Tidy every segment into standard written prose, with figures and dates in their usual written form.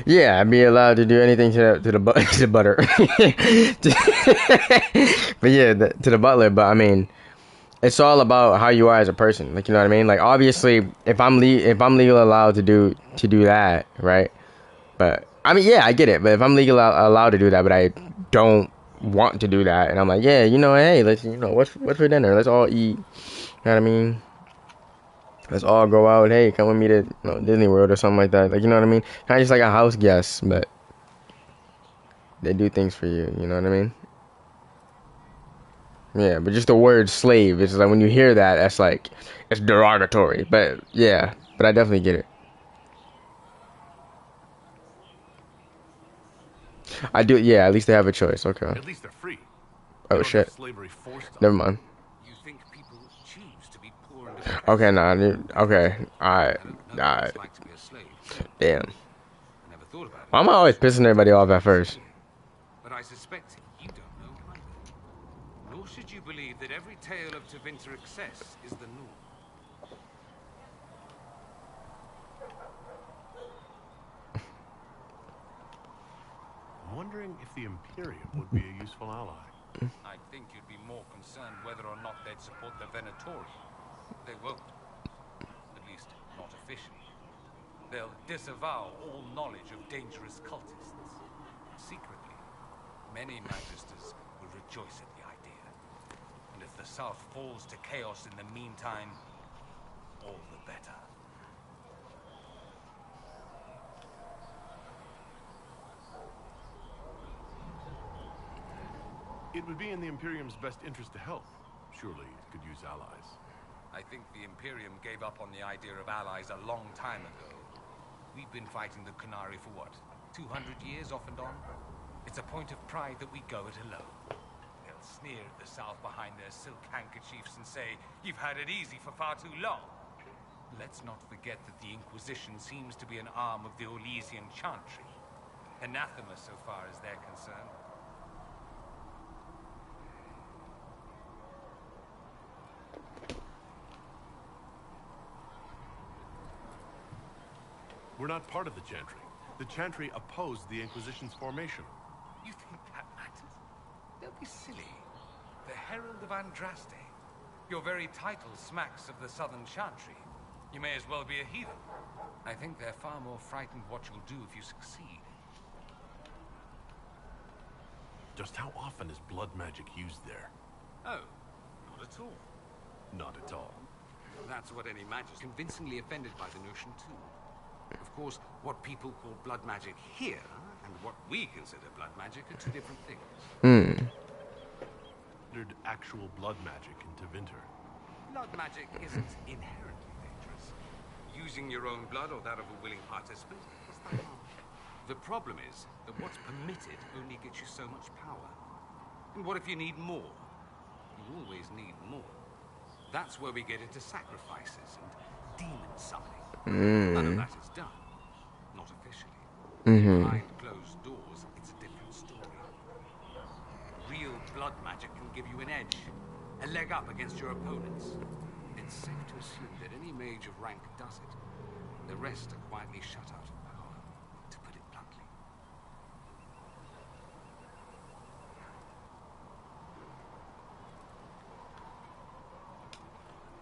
Yeah, I'd be allowed to do anything to the butter. But yeah, to the butler. But I mean, it's all about how you are as a person. Like you know what I mean. Like obviously, if I'm legally allowed to do that, right? But I mean, yeah, I get it. But if I'm legally allowed to do that, but I don't want to do that, and I'm like, yeah, hey, let's what's for dinner? Let's all eat. You know what I mean? Let's all go out. Hey, come with me to Disney World or something like that. Like you know what I mean? Kind of just like a house guest, but they do things for you. You know what I mean? Yeah, but just the word slave, it's like when you hear that, that's like it's derogatory. But yeah, but I definitely get it. I do. Yeah, at least they have a choice. Okay. At least they're free. They Oh don't have shit. slavery forced on Never them. mind. You think people choose to be poor and depressed? Okay, nah. Okay. All right. I don't All know what right. it's like to be a slave. Damn. I never thought about Why it am I that always way. pissing everybody off at first? But I suspect you don't know either. Nor should you believe that every tale of Tevinter excess is the norm. I'm wondering if the Imperium would be a useful ally. I think you'd be more concerned whether or not they'd support the Venatori. They won't. At least, not officially. They'll disavow all knowledge of dangerous cultists. Secretly, many magisters will rejoice at the idea. And if the South falls to chaos in the meantime, all the better. It would be in the Imperium's best interest to help. Surely it could use allies. I think the Imperium gave up on the idea of allies a long time ago. We've been fighting the Qunari for what, 200 years off and on? It's a point of pride that we go it alone. They'll sneer at the South behind their silk handkerchiefs and say, "You've had it easy for far too long." Let's not forget that the Inquisition seems to be an arm of the Orlesian Chantry. Anathema so far as they're concerned. We're not part of the Chantry. The Chantry opposed the Inquisition's formation. You think that matters? Don't be silly. The Herald of Andraste. Your very title smacks of the Southern Chantry. You may as well be a heathen. I think they're far more frightened what you'll do if you succeed. Just how often is blood magic used there? Oh, not at all. Not at all. That's what any magic is convincingly offended by the notion too. Of course, what people call blood magic here and what we consider blood magic are two different things. Hmm. Considered actual blood magic in Tevinter. Blood magic isn't inherently dangerous. Using your own blood or that of a willing participant is the harm. The problem is that what's permitted only gets you so much power. And what if you need more? You always need more. That's where we get into sacrifices and demon summoning. None of that is done. Not officially. Behind closed doors, it's a different story. Real blood magic can give you an edge, a leg up against your opponents. It's safe to assume that any mage of rank does it. The rest are quietly shut out of power, to put it bluntly.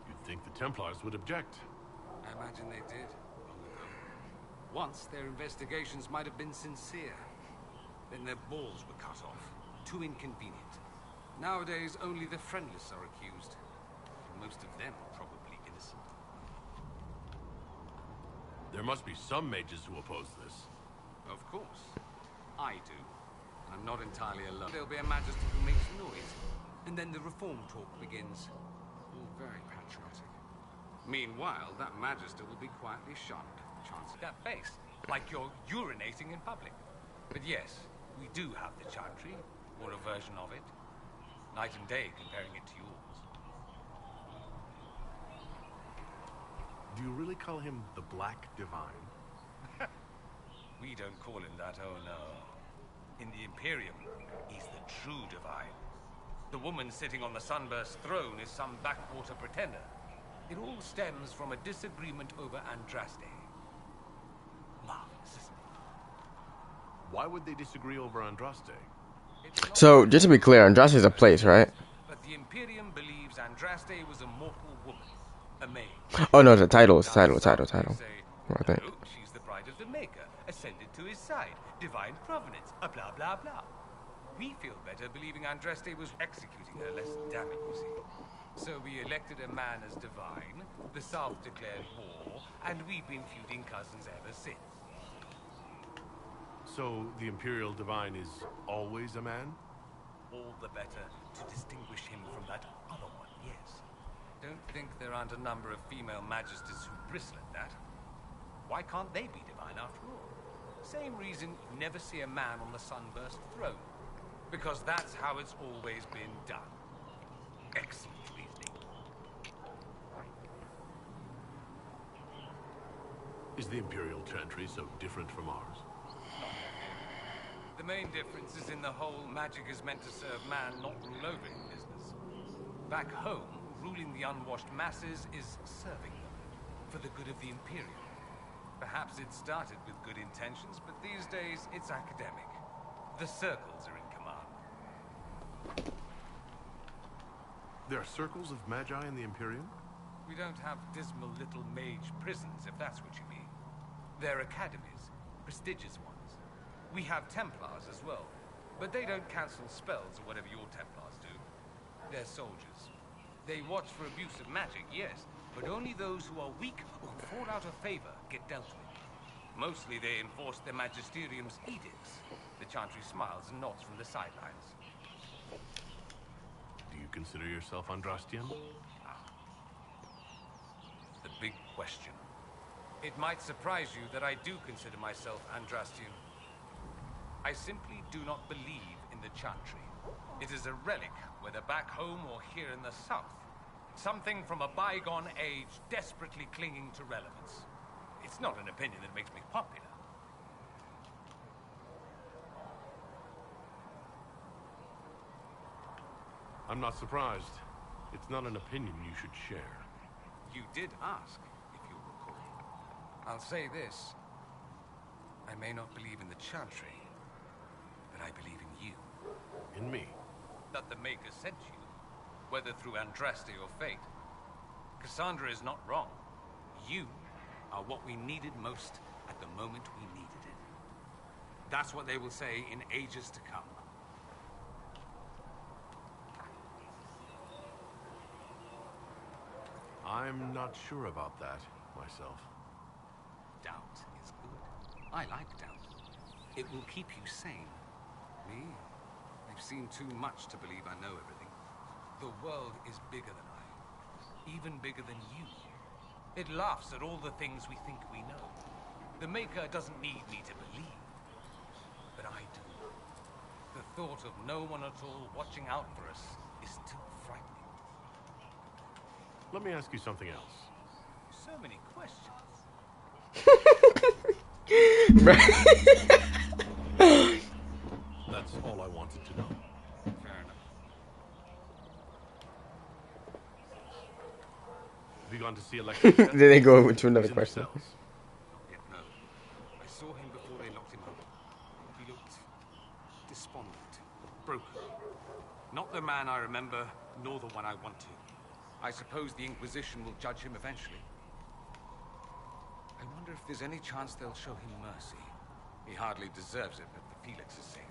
You'd think the Templars would object. I imagine they did, long ago. Once, their investigations might have been sincere. Then their balls were cut off. Too inconvenient. Nowadays, only the friendless are accused. And most of them probably innocent. There must be some mages who oppose this. Of course. I do. I'm not entirely alone. There'll be a magister who makes noise. And then the reform talk begins. All very patriotic. Meanwhile, that magister will be quietly shunned. Chance at that face, like you're urinating in public. But yes, we do have the Chantry, or a version of it. Night and day comparing it to yours. Do you really call him the Black Divine? We don't call him that, oh no. In the Imperium, he's the true divine. The woman sitting on the sunburst throne is some backwater pretender. It all stems from a disagreement over Andraste. Marvelous, isn't it? Why would they disagree over Andraste? So, just to be clear, Andraste is a place, right? But the Imperium believes Andraste was a mortal woman, a maid. Oh no, the title. It's title. Say, I think. no, she's the bride of the Maker, ascended to his side, divine provenance, a blah blah blah. We feel better believing Andraste was executing her less damn it, you see. So we elected a man as divine, the South declared war, and we've been feuding cousins ever since. So the Imperial Divine is always a man? All the better to distinguish him from that other one, yes. Don't think there aren't a number of female magistes who bristle at that. Why can't they be divine after all? Same reason you never see a man on the Sunburst throne. Because that's how it's always been done. Excellent reasoning. Is the Imperial Chantry so different from ours? The main difference is in the whole magic is meant to serve man, not rule over him business. Back home, ruling the unwashed masses is serving them, for the good of the Imperium. Perhaps it started with good intentions, but these days it's academic. The circles are in command. There are circles of magi in the Imperium? We don't have dismal little mage prisons, if that's what you mean. They're academies, prestigious ones. We have Templars as well, but they don't cancel spells or whatever your Templars do. They're soldiers. They watch for abuse of magic, yes, but only those who are weak or fall out of favor get dealt with. Mostly they enforce their magisterium's edicts. The Chantry smiles and nods from the sidelines. Do you consider yourself Andrastian? The big question. It might surprise you that I do consider myself Andrastian. I simply do not believe in the Chantry. It is a relic, whether back home or here in the South. Something from a bygone age desperately clinging to relevance. It's not an opinion that makes me popular. I'm not surprised. It's not an opinion you should share. You did ask, if you recall. I'll say this. I may not believe in the Chantry, but I believe in you. In me? That the Maker sent you, whether through Andraste or fate. Cassandra is not wrong. You are what we needed most at the moment we needed it. That's what they will say in ages to come. I'm not sure about that, myself. Doubt is good. I like doubt. It will keep you sane. Me? I've seen too much to believe I know everything. The world is bigger than I. Even bigger than you. It laughs at all the things we think we know. The Maker doesn't need me to believe. But I do. The thought of no one at all watching out for us is too frightening. Let me ask you something else. So many questions. That's all I wanted to know. Fair enough. Have you gone to see Alexis yet? Then they go to another He's in the question. cells. Not yet, no. I saw him before they locked him up. He looked despondent, broken. Not the man I remember, nor the one I want to. I suppose the Inquisition will judge him eventually. I wonder if there's any chance they'll show him mercy. He hardly deserves it, but for Felix's sake.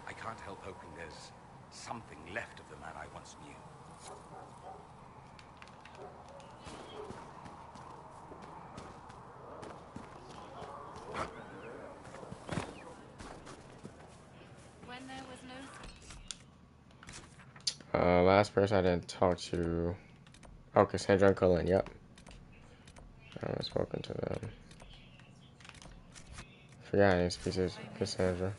I can't help hoping there's something left of the man I once knew. When there was no... Last person I didn't talk to. Oh, Cassandra and Cullen. Yep. I haven't spoken to them. Forgot any species. Cassandra.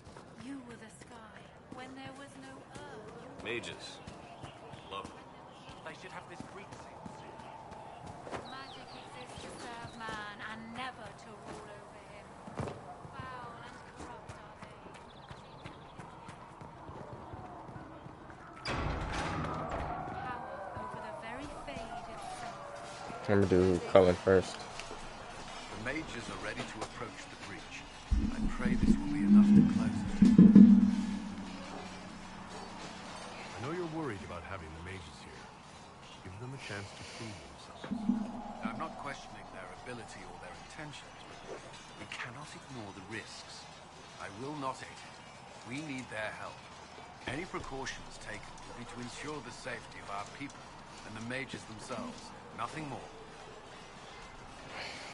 You were the sky. When there was no earth. Mages. Lovely. They should have this Greek thing. Magic exists to serve man and never to rule over him. Foul and corrupt are they. Power over the very fade itself. I'm gonna do Cullen first. The mages are ready to approach the breach. I pray this will be enough to close it. I know you're worried about having the mages here. Give them a chance to prove themselves. I'm not questioning their ability or their intentions, but we cannot ignore the risks. I will not aid it. We need their help. Any precautions taken will be to ensure the safety of our people and the mages themselves. Nothing more.